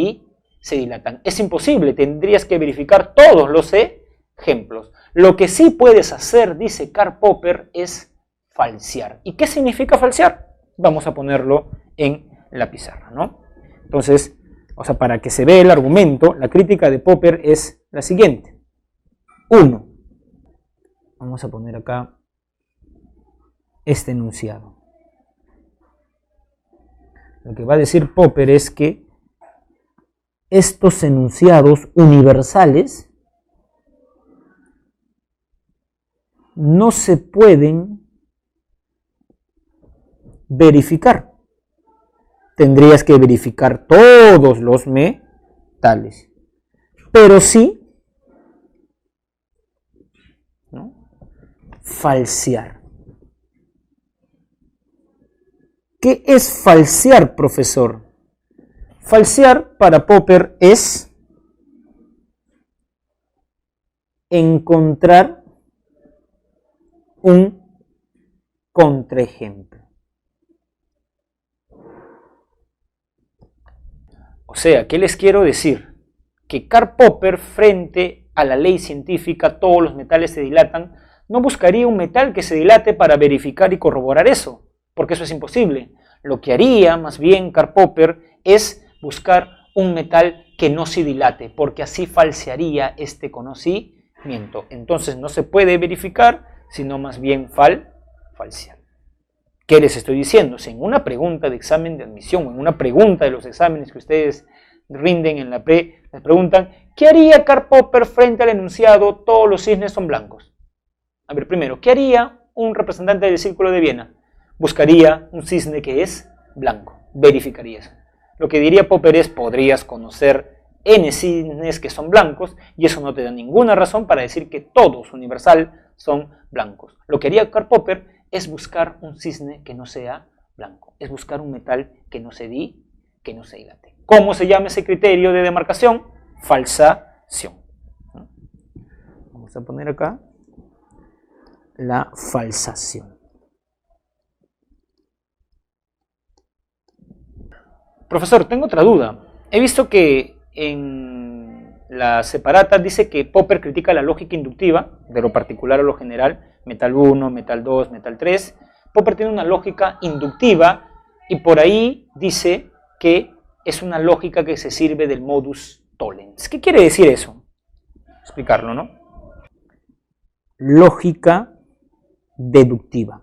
dilatan. Es imposible, tendrías que verificar todos los ejemplos. Lo que sí puedes hacer, dice Karl Popper, es falsear. ¿Y qué significa falsear? Vamos a ponerlo en la pizarra, ¿no? Entonces, para que se vea el argumento, la crítica de Popper es la siguiente. 1. Vamos a poner acá este enunciado. Lo que va a decir Popper es que estos enunciados universales no se pueden verificar. Tendrías que verificar todos los metales, pero sí, ¿no?, falsear. ¿Qué es falsear, profesor? Falsear para Popper es encontrar un contraejemplo. O sea, ¿qué les quiero decir? Que Karl Popper, frente a la ley científica, todos los metales se dilatan, no buscaría un metal que se dilate para verificar y corroborar eso, porque eso es imposible. Lo que haría, más bien, Karl Popper, es buscar un metal que no se dilate, porque así falsearía este conocimiento. Entonces no se puede verificar, sino más bien falsear. ¿Qué les estoy diciendo? Si en una pregunta de examen de admisión, o en una pregunta de los exámenes que ustedes rinden en la pre, les preguntan, ¿qué haría Karl Popper frente al enunciado todos los cisnes son blancos? A ver, primero, ¿qué haría un representante del Círculo de Viena? Buscaría un cisne que es blanco, verificaría eso. Lo que diría Popper es, podrías conocer n cisnes que son blancos, y eso no te da ninguna razón para decir que todos, universal, son blancos. Lo que haría Karl Popper es buscar un cisne que no sea blanco, es buscar un metal que no se dilate. ¿Cómo se llama ese criterio de demarcación? Falsación. Vamos a poner acá la falsación. Profesor, tengo otra duda. He visto que en la separata dice que Popper critica la lógica inductiva, de lo particular a lo general, metal 1, metal 2, metal 3. Popper tiene una lógica inductiva y por ahí dice que es una lógica que se sirve del modus tollens. ¿Qué quiere decir eso? Explicarlo, ¿no? Lógica deductiva.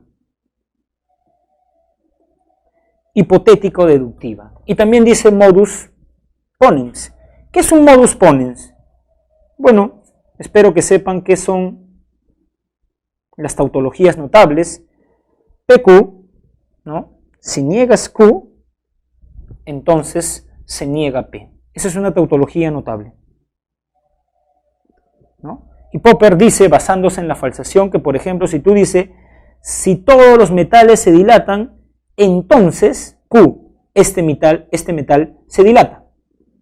hipotético-deductiva. Y también dice modus ponens. ¿Qué es un modus ponens? Bueno, espero que sepan qué son las tautologías notables. PQ, ¿no? Si niegas Q, entonces se niega P. Esa es una tautología notable, ¿no? Y Popper dice, basándose en la falsación, que por ejemplo, si tú dices, si todos los metales se dilatan, entonces Q, este metal se dilata.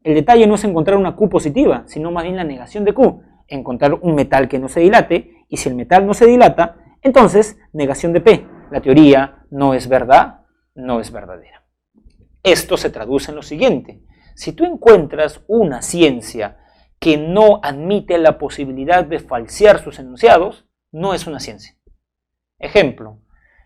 El detalle no es encontrar una Q positiva, sino más bien la negación de Q. Encontrar un metal que no se dilate, y si el metal no se dilata, entonces negación de P. La teoría no es verdad, no es verdadera. Esto se traduce en lo siguiente. Si tú encuentras una ciencia que no admite la posibilidad de falsear sus enunciados, no es una ciencia. Ejemplo,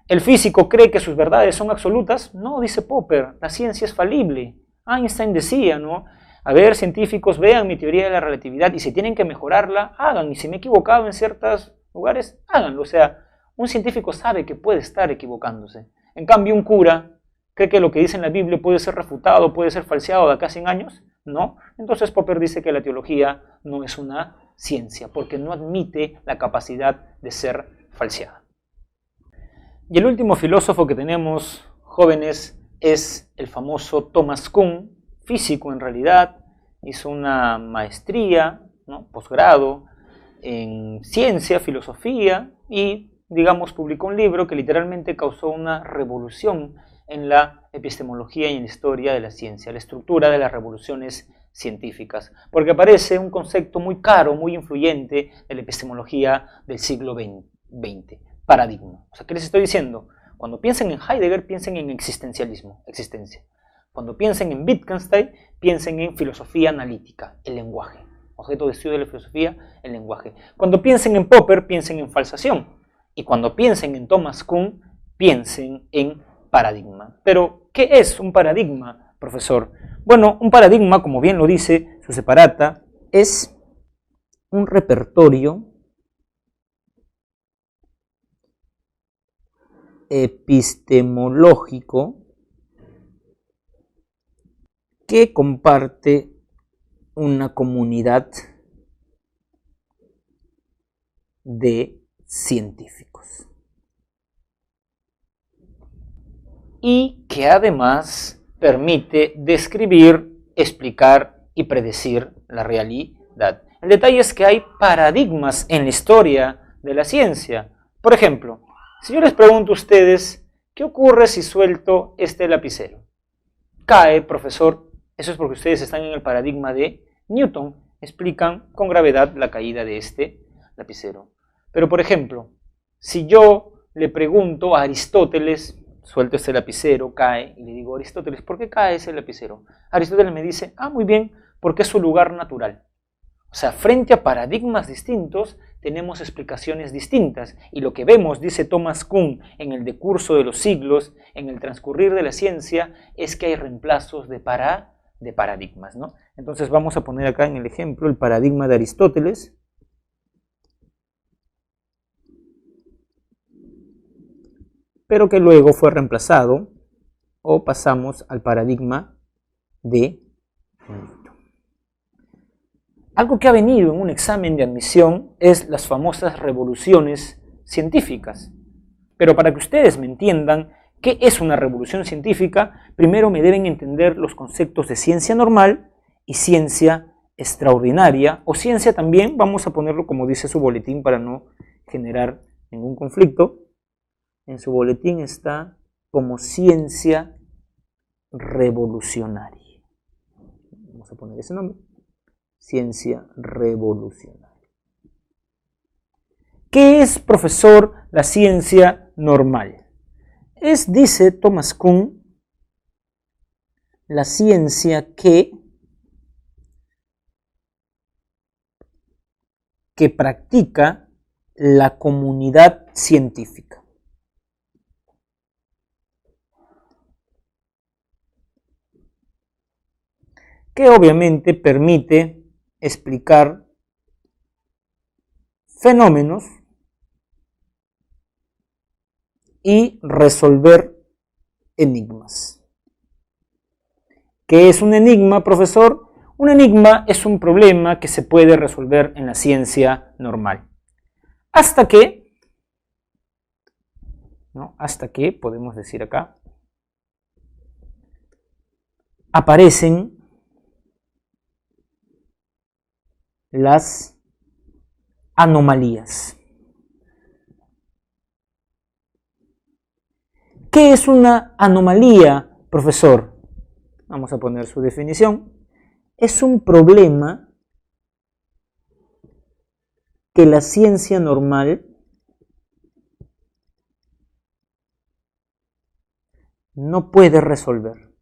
¿el físico cree que sus verdades son absolutas? No, dice Popper, la ciencia es falible. Einstein decía, ¿no? A ver, científicos, vean mi teoría de la relatividad y si tienen que mejorarla, hagan. Y si me he equivocado en ciertos lugares, háganlo. O sea, un científico sabe que puede estar equivocándose. En cambio, un cura cree que lo que dice en la Biblia puede ser refutado, puede ser falseado de acá a 100 años. No. Entonces Popper dice que la teología no es una ciencia, porque no admite la capacidad de ser falseada. Y el último filósofo que tenemos, jóvenes, es el famoso Thomas Kuhn, físico en realidad, hizo una maestría, ¿no? Posgrado en ciencia, filosofía y, digamos, publicó un libro que literalmente causó una revolución en la epistemología y en la historia de la ciencia, la estructura de las revoluciones científicas, porque aparece un concepto muy caro, muy influyente de la epistemología del siglo XX, paradigma. O sea, ¿qué les estoy diciendo? Cuando piensen en Heidegger, piensen en existencialismo, existencia. Cuando piensen en Wittgenstein, piensen en filosofía analítica, el lenguaje. Objeto de estudio de la filosofía, el lenguaje. Cuando piensen en Popper, piensen en falsación. Y cuando piensen en Thomas Kuhn, piensen en paradigma. Pero, ¿qué es un paradigma, profesor? Bueno, un paradigma, como bien lo dice su separata, es un repertorio epistemológico que comparte una comunidad de científicos y que además permite describir, explicar y predecir la realidad. El detalle es que hay paradigmas en la historia de la ciencia. Por ejemplo, si yo les pregunto a ustedes, ¿qué ocurre si suelto este lapicero? Cae, profesor. Eso es porque ustedes están en el paradigma de Newton. Explican con gravedad la caída de este lapicero. Pero, por ejemplo, si yo le pregunto a Aristóteles, suelto este lapicero, cae, y le digo, Aristóteles, ¿por qué cae ese lapicero? Aristóteles me dice, muy bien, porque es su lugar natural. O sea, frente a paradigmas distintos, tenemos explicaciones distintas. Y lo que vemos, dice Thomas Kuhn, en el decurso de los siglos, en el transcurrir de la ciencia, es que hay reemplazos de paradigmas, ¿no? Entonces vamos a poner acá en el ejemplo el paradigma de Aristóteles. Pero que luego fue reemplazado o pasamos al paradigma de Newton. Algo que ha venido en un examen de admisión es las famosas revoluciones científicas. Pero para que ustedes me entiendan qué es una revolución científica, primero me deben entender los conceptos de ciencia normal y ciencia extraordinaria, o ciencia también, vamos a ponerlo como dice su boletín para no generar ningún conflicto. En su boletín está como ciencia revolucionaria. Vamos a poner ese nombre. Ciencia revolucionaria. ¿Qué es, profesor, la ciencia normal? Es, dice Thomas Kuhn, la ciencia que practica la comunidad científica. Que obviamente permite explicar fenómenos y resolver enigmas. ¿Qué es un enigma, profesor? Un enigma es un problema que se puede resolver en la ciencia normal. Hasta que, ¿no? Hasta que, podemos decir acá, aparecen las anomalías. ¿Qué es una anomalía, profesor? Vamos a poner su definición. Es un problema que la ciencia normal no puede resolver.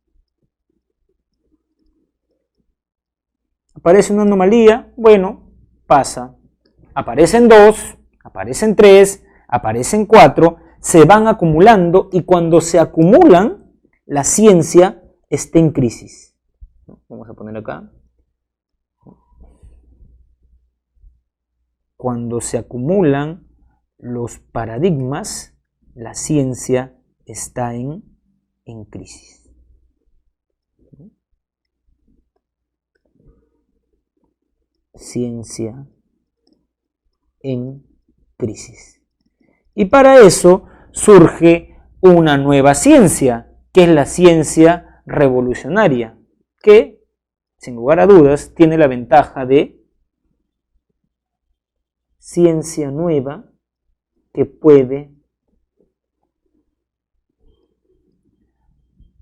Aparece una anomalía, bueno, pasa. Aparecen 2, aparecen 3, aparecen 4, se van acumulando y cuando se acumulan, la ciencia está en crisis. Vamos a poner acá. Cuando se acumulan los paradigmas, la ciencia está en crisis. Ciencia en crisis. Y para eso surge una nueva ciencia, que es la ciencia revolucionaria, que, sin lugar a dudas, tiene la ventaja de ciencia nueva que puede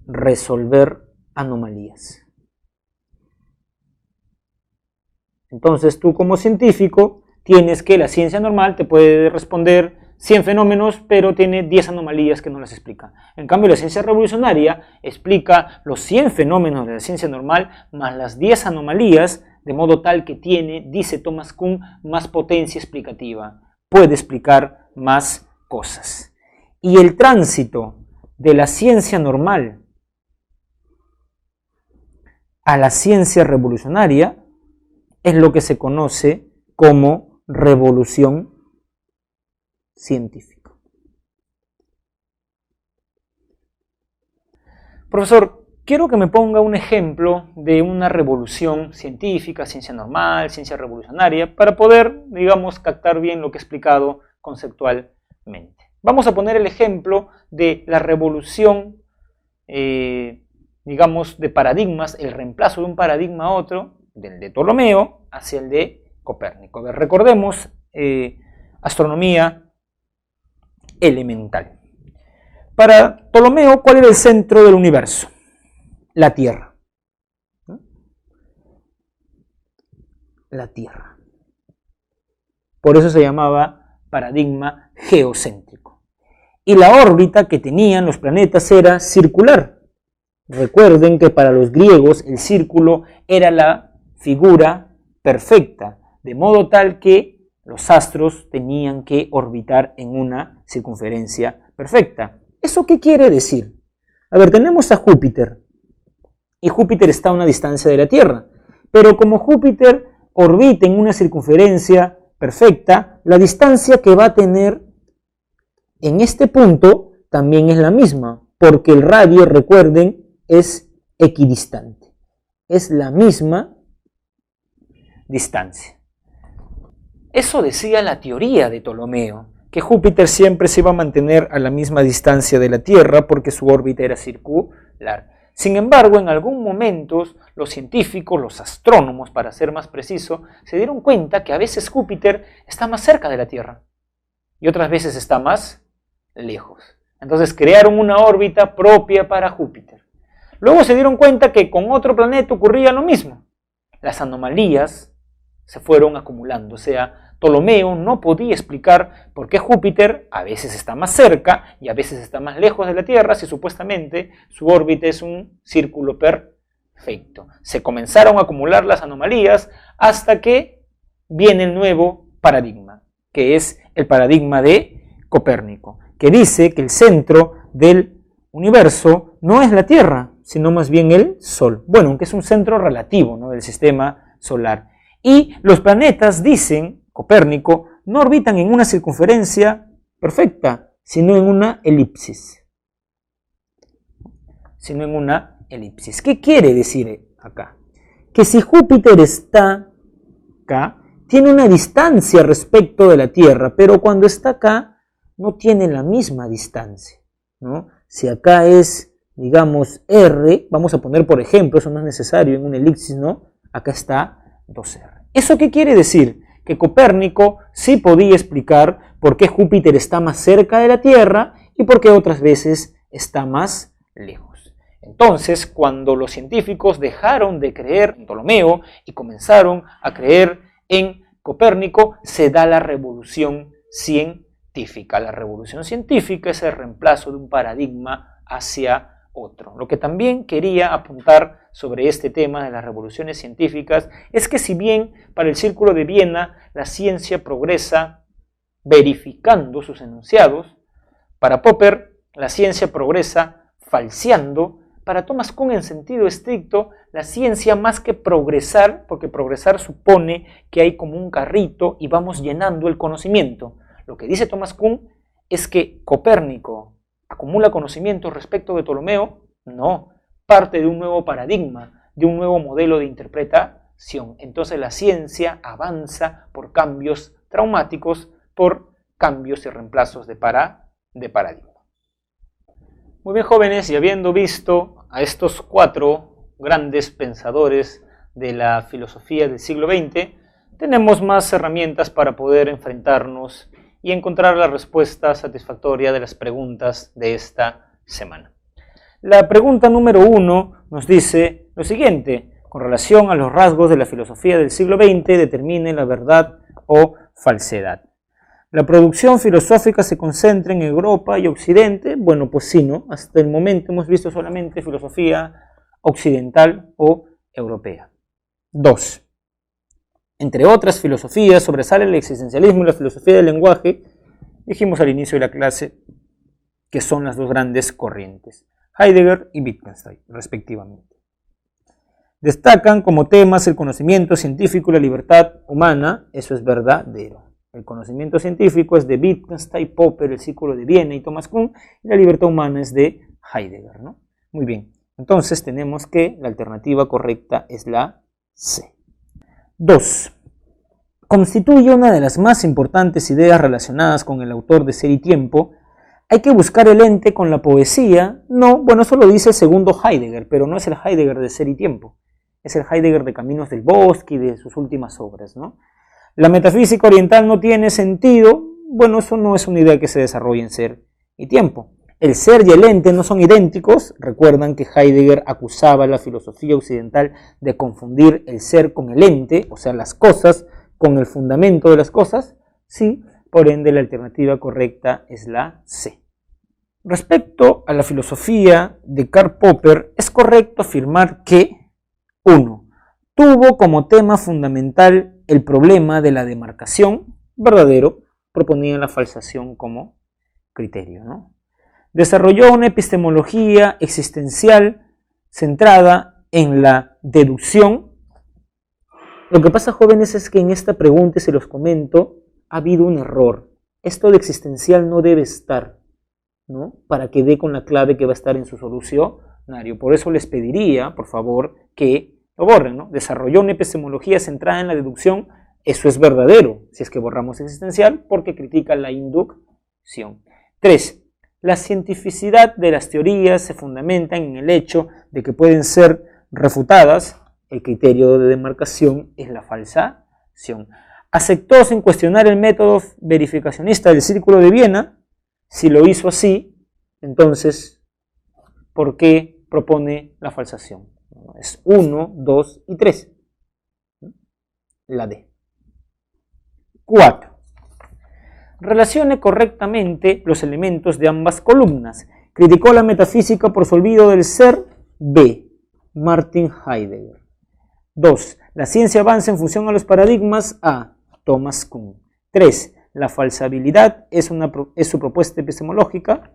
resolver anomalías. Entonces tú como científico tienes que la ciencia normal te puede responder 100 fenómenos, pero tiene 10 anomalías que no las explica. En cambio, la ciencia revolucionaria explica los 100 fenómenos de la ciencia normal más las 10 anomalías, de modo tal que tiene, dice Thomas Kuhn, más potencia explicativa. Puede explicar más cosas. Y el tránsito de la ciencia normal a la ciencia revolucionaria es lo que se conoce como revolución científica. Profesor, quiero que me ponga un ejemplo de una revolución científica, ciencia normal, ciencia revolucionaria, para poder, digamos, captar bien lo que he explicado conceptualmente. Vamos a poner el ejemplo de la revolución, digamos, de paradigmas, el reemplazo de un paradigma a otro, del de Ptolomeo hacia el de Copérnico. A ver, recordemos astronomía elemental. Para Ptolomeo, ¿cuál era el centro del universo? La Tierra. La Tierra. Por eso se llamaba paradigma geocéntrico. Y la órbita que tenían los planetas era circular. Recuerden que para los griegos el círculo era la figura perfecta, de modo tal que los astros tenían que orbitar en una circunferencia perfecta. ¿Eso qué quiere decir? A ver, tenemos a Júpiter, y Júpiter está a una distancia de la Tierra, pero como Júpiter orbita en una circunferencia perfecta, la distancia que va a tener en este punto también es la misma, porque el radio, recuerden, es equidistante. Es la misma distancia. Eso decía la teoría de Ptolomeo, que Júpiter siempre se iba a mantener a la misma distancia de la Tierra porque su órbita era circular. Sin embargo, en algún momento los científicos, los astrónomos, para ser más preciso, se dieron cuenta que a veces Júpiter está más cerca de la Tierra y otras veces está más lejos. Entonces crearon una órbita propia para Júpiter. Luego se dieron cuenta que con otro planeta ocurría lo mismo. Las anomalías se fueron acumulando, o sea, Ptolomeo no podía explicar por qué Júpiter a veces está más cerca y a veces está más lejos de la Tierra si supuestamente su órbita es un círculo perfecto. Se comenzaron a acumular las anomalías hasta que viene el nuevo paradigma, que es el paradigma de Copérnico, que dice que el centro del universo no es la Tierra, sino más bien el Sol. Bueno, aunque es un centro relativo, ¿no?, del sistema solar. Y los planetas, dicen Copérnico, no orbitan en una circunferencia perfecta, sino en una elipsis. elipsis. ¿Qué quiere decir acá? Que si Júpiter está acá, tiene una distancia respecto de la Tierra, pero cuando está acá no tiene la misma distancia, ¿no? Si acá es, digamos, R, vamos a poner por ejemplo, eso no es necesario en una elipsis, ¿no? Acá está 2R. ¿Eso qué quiere decir? Que Copérnico sí podía explicar por qué Júpiter está más cerca de la Tierra y por qué otras veces está más lejos. Entonces, cuando los científicos dejaron de creer en Ptolomeo y comenzaron a creer en Copérnico, se da la revolución científica. La revolución científica es el reemplazo de un paradigma hacia otro. Lo que también quería apuntar sobre este tema de las revoluciones científicas es que si bien para el Círculo de Viena la ciencia progresa verificando sus enunciados, para Popper la ciencia progresa falseando. Para Thomas Kuhn, en sentido estricto, la ciencia más que progresar, porque progresar supone que hay como un carrito y vamos llenando el conocimiento. Lo que dice Thomas Kuhn es que Copérnico acumula conocimiento respecto de Ptolomeo, no, parte de un nuevo paradigma, de un nuevo modelo de interpretación. Entonces la ciencia avanza por cambios traumáticos, por cambios y reemplazos de paradigma. Muy bien, jóvenes, y habiendo visto a estos 4 grandes pensadores de la filosofía del siglo XX, tenemos más herramientas para poder enfrentarnos y encontrar la respuesta satisfactoria de las preguntas de esta semana. La pregunta número 1 nos dice lo siguiente: con relación a los rasgos de la filosofía del siglo XX, determine la verdad o falsedad. ¿La producción filosófica se concentra en Europa y Occidente? Bueno, pues sí, ¿no? Hasta el momento hemos visto solamente filosofía occidental o europea. 2. Entre otras filosofías sobresale el existencialismo y la filosofía del lenguaje. Dijimos al inicio de la clase que son las 2 grandes corrientes, Heidegger y Wittgenstein, respectivamente. Destacan como temas el conocimiento científico y la libertad humana. Eso es verdadero. El conocimiento científico es de Wittgenstein, Popper, el Círculo de Viena y Thomas Kuhn, y la libertad humana es de Heidegger, ¿no? Muy bien, entonces tenemos que la alternativa correcta es la C. 2. Constituye una de las más importantes ideas relacionadas con el autor de Ser y Tiempo. ¿Hay que buscar el ente con la poesía? No, bueno, eso lo dice el segundo Heidegger, pero no es el Heidegger de Ser y Tiempo. Es el Heidegger de Caminos del Bosque y de sus últimas obras, ¿no? La metafísica oriental no tiene sentido. Bueno, eso no es una idea que se desarrolle en Ser y Tiempo. El ser y el ente no son idénticos. Recuerdan que Heidegger acusaba a la filosofía occidental de confundir el ser con el ente, o sea, las cosas con el fundamento de las cosas. Sí, por ende la alternativa correcta es la C. Respecto a la filosofía de Karl Popper, es correcto afirmar que 1. Tuvo como tema fundamental el problema de la demarcación, verdadero, proponía la falsación como criterio, ¿no? Desarrolló una epistemología existencial centrada en la deducción. Lo que pasa, jóvenes, es que en esta pregunta, y se los comento, ha habido un error. Esto de existencial no debe estar, ¿no? Para que dé con la clave que va a estar en su solucionario. Por eso les pediría, por favor, que lo borren, ¿no? Desarrolló una epistemología centrada en la deducción. Eso es verdadero, si es que borramos existencial, porque critica la inducción. 3. La cientificidad de las teorías se fundamenta en el hecho de que pueden ser refutadas. El criterio de demarcación es la falsación. Aceptó sin cuestionar el método verificacionista del Círculo de Viena. Si lo hizo así, entonces, ¿por qué propone la falsación? Es 1, 2 y 3. La D. 4. Relacione correctamente los elementos de ambas columnas. Criticó la metafísica por su olvido del ser. B. Martin Heidegger. 2. La ciencia avanza en función a los paradigmas. A. Thomas Kuhn. 3. La falsabilidad es su propuesta epistemológica.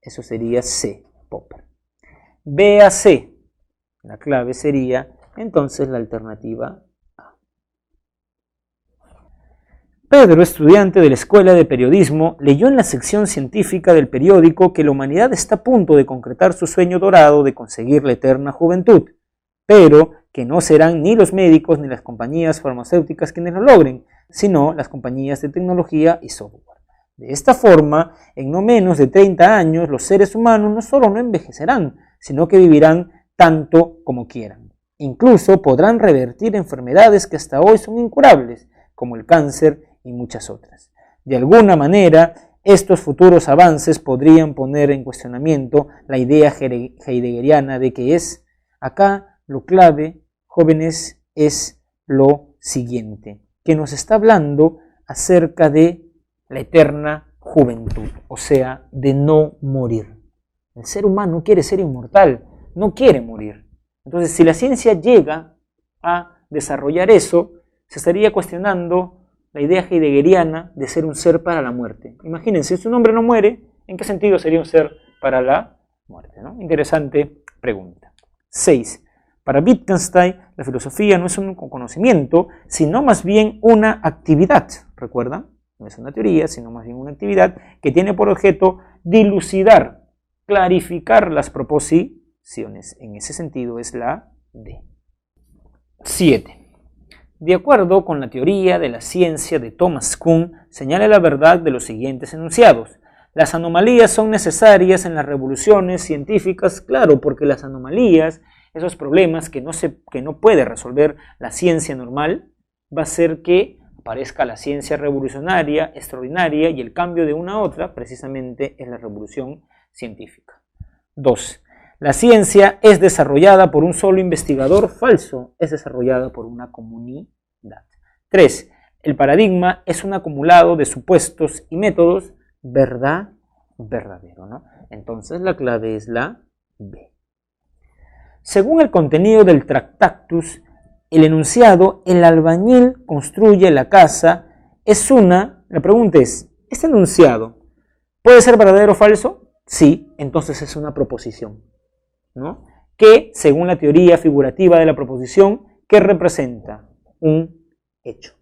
Eso sería C. Popper. B a C. La clave sería entonces la alternativa A. Pedro, estudiante de la Escuela de Periodismo, leyó en la sección científica del periódico que la humanidad está a punto de concretar su sueño dorado de conseguir la eterna juventud, pero que no serán ni los médicos ni las compañías farmacéuticas quienes lo logren, sino las compañías de tecnología y software. De esta forma, en no menos de 30 años, los seres humanos no solo no envejecerán, sino que vivirán tanto como quieran. Incluso podrán revertir enfermedades que hasta hoy son incurables, como el cáncer y muchas otras. De alguna manera, estos futuros avances podrían poner en cuestionamiento la idea heideggeriana de que acá lo clave, jóvenes, es lo siguiente, que nos está hablando acerca de la eterna juventud, o sea, de no morir. El ser humano quiere ser inmortal, no quiere morir. Entonces, si la ciencia llega a desarrollar eso, se estaría cuestionando la idea heideggeriana de ser un ser para la muerte. Imagínense, si un hombre no muere, ¿en qué sentido sería un ser para la muerte, ¿no? Interesante pregunta. 6. Para Wittgenstein, la filosofía no es un conocimiento, sino más bien una actividad. ¿Recuerdan? No es una teoría, sino más bien una actividad que tiene por objeto dilucidar, clarificar las proposiciones. En ese sentido es la D. 7. De acuerdo con la teoría de la ciencia de Thomas Kuhn, señala la verdad de los siguientes enunciados. Las anomalías son necesarias en las revoluciones científicas, claro, porque las anomalías, esos problemas que no puede resolver la ciencia normal, va a hacer que aparezca la ciencia revolucionaria, extraordinaria, y el cambio de una a otra precisamente es la revolución científica. 2. La ciencia es desarrollada por un solo investigador falso, es desarrollada por una comunidad. 3. El paradigma es un acumulado de supuestos y métodos verdadero, ¿no? Entonces la clave es la B. Según el contenido del Tractatus, el enunciado, el albañil construye la casa, la pregunta es, ¿este enunciado puede ser verdadero o falso? Sí, entonces es una proposición, ¿no? Que, según la teoría figurativa de la proposición, ¿qué representa? Un hecho.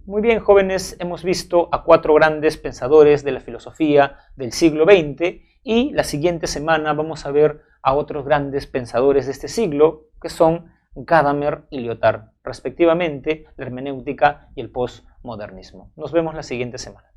Muy bien, jóvenes, hemos visto a 4 grandes pensadores de la filosofía del siglo XX y la siguiente semana vamos a ver a otros grandes pensadores de este siglo, que son Gadamer y Lyotard, respectivamente, la hermenéutica y el postmodernismo. Nos vemos la siguiente semana.